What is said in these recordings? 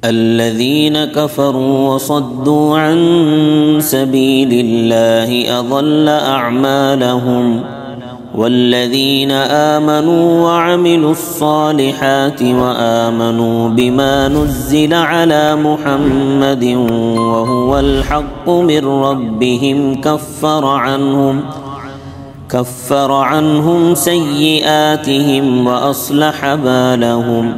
الذين كفروا وصدوا عن سبيل الله أضل أعمالهم والذين آمنوا وعملوا الصالحات وآمنوا بما نزل على محمد وهو الحق من ربهم كفر عنهم سيئاتهم وأصلح بالهم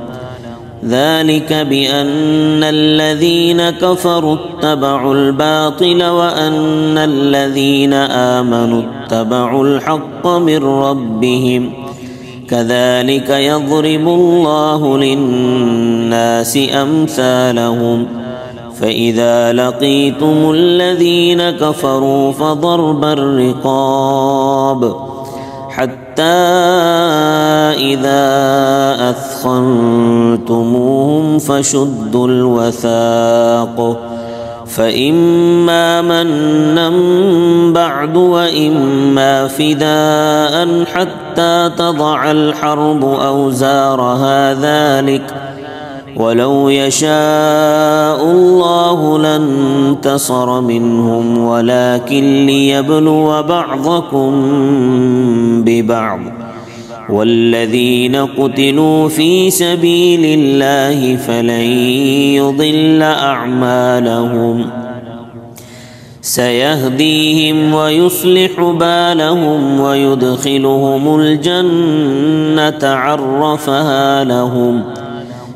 ذلك بأن الذين كفروا اتبعوا الباطل وأن الذين آمنوا اتبعوا الحق من ربهم كذلك يضرب الله للناس أمثالهم فإذا لقيتم الذين كفروا فضرب الرقاب حتى إذا أثخنتموهم فشدوا الوثاق فإما منا بعد وإما فداء حتى تضع الحرب أوزارها ذلك ولو يشاء الله لانتصر منهم ولكن ليبلو بعضكم ببعض والذين قتلوا في سبيل الله فلن يضل أعمالهم سيهديهم ويصلح بالهم ويدخلهم الجنة عرفها لهم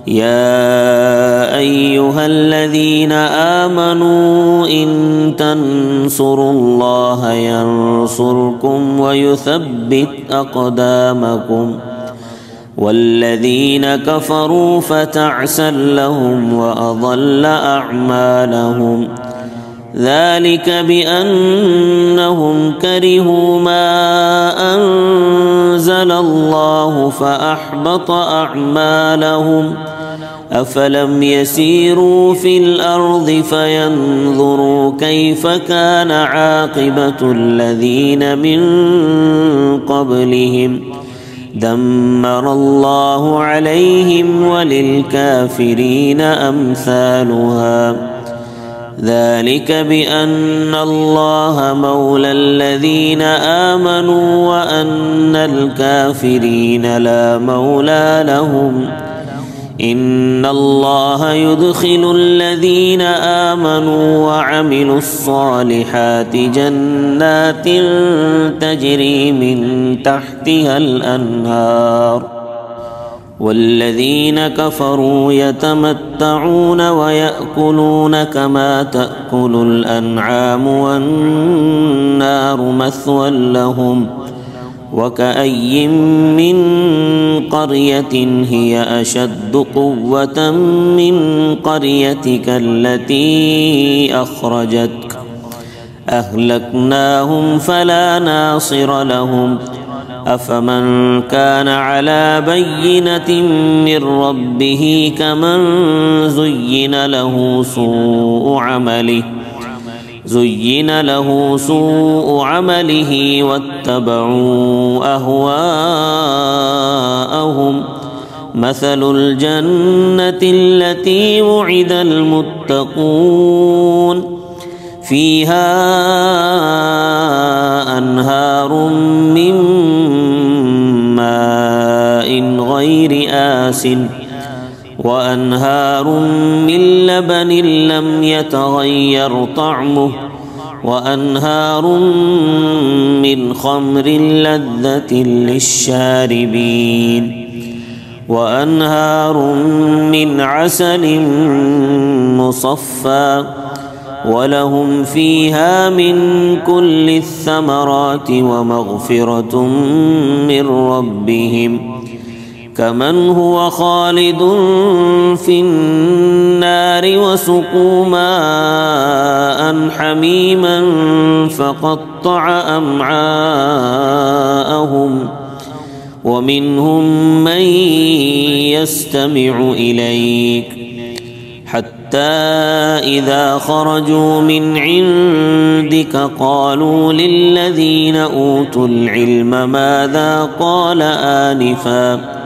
يا أيها الذين آمنوا إن تنصروا الله ينصركم ويثبت أقدامكم والذين كفروا فتعسا لهم وأضل أعمالهم ذلك بأنهم كرهوا ما أنزل الله فأحبط أعمالهم أفلم يسيروا في الأرض فينظروا كيف كان عاقبة الذين من قبلهم دمر الله عليهم وللكافرين أمثالها ذلك بأن الله مولى الذين آمنوا وأن الكافرين لا مولى لهم إن الله يدخل الذين آمنوا وعملوا الصالحات جنات تجري من تحتها الأنهار والذين كفروا يتمتعون ويأكلون كما تأكل الأنعام والنار مثوى لهم وكأي من قرية هي أشد قوة من قريتك التي أخرجتك أهلكناهم فلا ناصر لهم أفمن كان على بينة من ربه كمن زين له سوء عمله واتبعوا أهواءهم مثل الجنة التي وعد المتقون فيها أنهار من ماء غير آسٍ وأنهار من لبن لم يتغير طعمه وأنهار من خمر لذة للشاربين وأنهار من عسل مصفى ولهم فيها من كل الثمرات ومغفرة من ربهم كمن هو خالد في النار وسقوا ماء حميما فقطع أمعاءهم ومنهم من يستمع إليك حتى إذا خرجوا من عندك قالوا للذين أوتوا العلم ماذا قال آنفا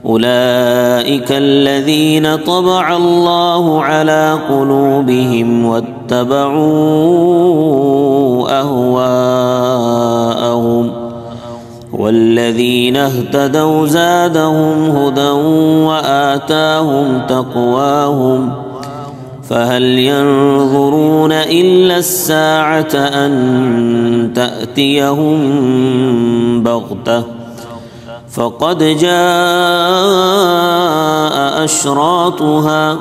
أولئك الذين طبع الله على قلوبهم واتبعوا أهواءهم والذين اهتدوا زادهم هدى وآتاهم تقواهم فهل ينظرون إلا الساعة أن تأتيهم بغتة فقد جاء أشراطها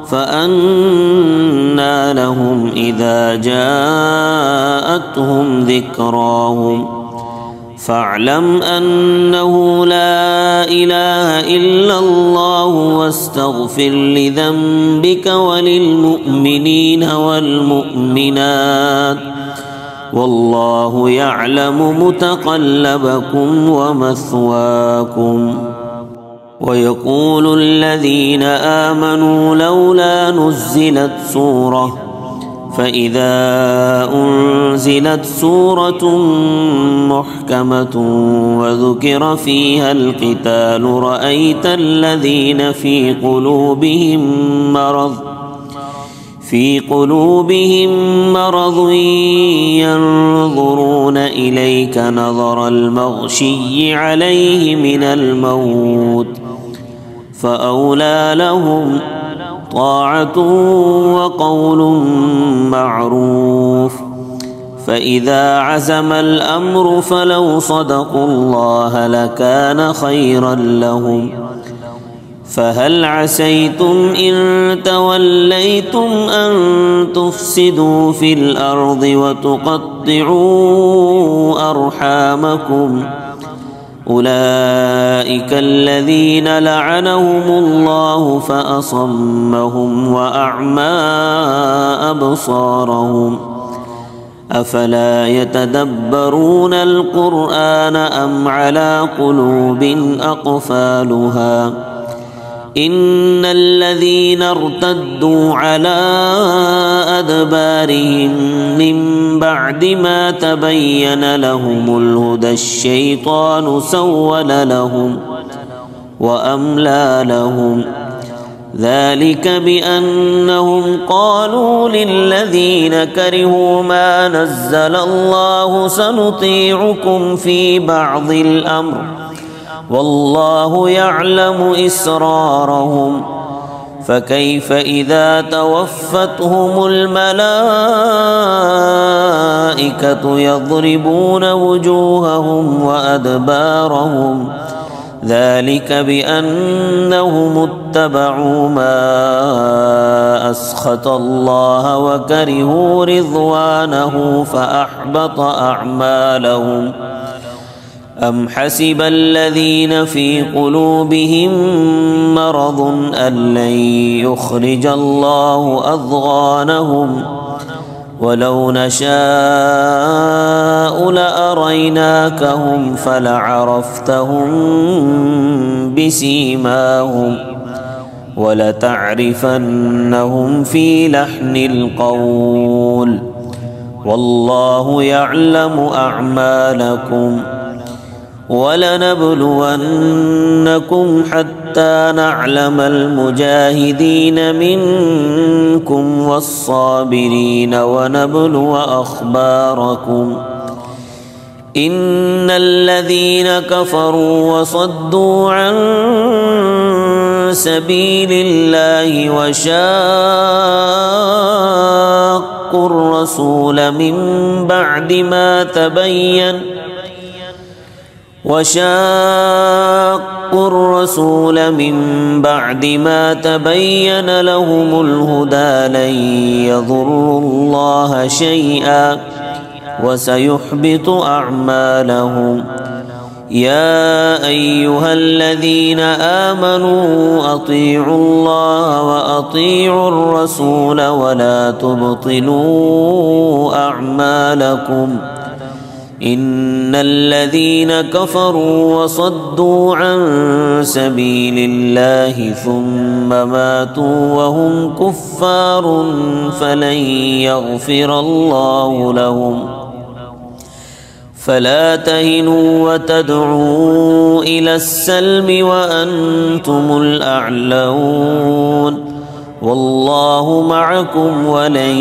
فأنى لهم إذا جاءتهم ذكراهم فاعلم أنه لا إله إلا الله واستغفر لذنبك وللمؤمنين والمؤمنات والله يعلم متقلبكم ومثواكم. ويقول الذين آمنوا لولا نزلت سورة فإذا أنزلت سورة محكمة وذكر فيها القتال رأيت الذين في قلوبهم مرض ينظرون إليك نظر المغشي عليه من الموت فأولى لهم طاعة وقول معروف فإذا عزم الأمر فلو صدقوا الله لكان خيرا لهم فهل عسيتم إن توليتم أن تفسدوا في الأرض وتقطعوا أرحامكم أولئك الذين لعنهم الله فأصمهم وأعمى أبصارهم أفلا يتدبرون القرآن أم على قلوب أقفالها إن الذين ارتدوا على أدبارهم من بعد ما تبين لهم الهدى الشيطان سول لهم وأملى لهم ذلك بأنهم قالوا للذين كرهوا ما نزل الله سنطيعكم في بعض الأمر والله يعلم إسرارهم فكيف إذا توفتهم الملائكة يضربون وجوههم وأدبارهم ذلك بأنهم اتبعوا ما أسخط الله وكرهوا رضوانه فأحبط أعمالهم أم حسب الذين في قلوبهم مرض أن لن يخرج الله أضغانهم ولو نشاء لأريناكهم فلعرفتهم بسيماهم ولتعرفنهم في لحن القول والله يعلم أعمالكم ولنبلونكم حتى نعلم المجاهدين منكم والصابرين ونبلو أخباركم إن الذين كفروا وصدوا عن سبيل الله وشاقوا الرسول من بعد ما تبين لهم الهدى لن يضروا الله شيئا وسيحبط أعمالهم يا أيها الذين آمنوا أطيعوا الله وأطيعوا الرسول ولا تبطلوا أعمالكم إن الذين كفروا وصدوا عن سبيل الله ثم ماتوا وهم كفار فلا تهنوا وتدعوا إلى السلم وأنتم الأعلون والله معكم ولن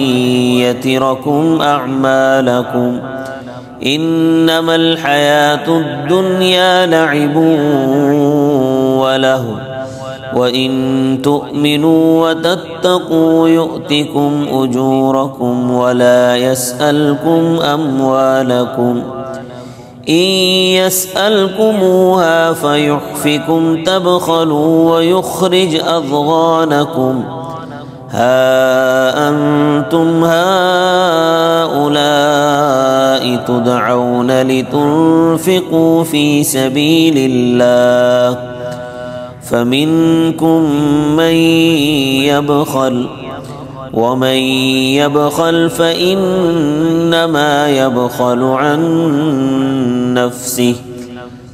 يتركم أعمالكم إنما الحياة الدنيا لعب ولهو وإن تؤمنوا وتتقوا يؤتكم أجوركم ولا يسألكم أموالكم إن يسألكموها فيحفكم تبخلوا ويخرج أضغانكم ها أنتم هؤلاء تدعون لتنفقوا في سبيل الله فمنكم من يبخل ومن يبخل فإنما يبخل عن نفسه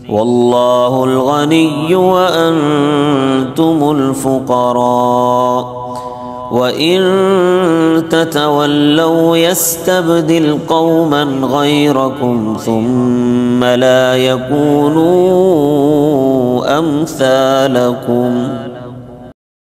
والله الغني وأنتم الفقراء وإن تتولوا يستبدل قوما غيركم ثم لا يكونوا أمثالكم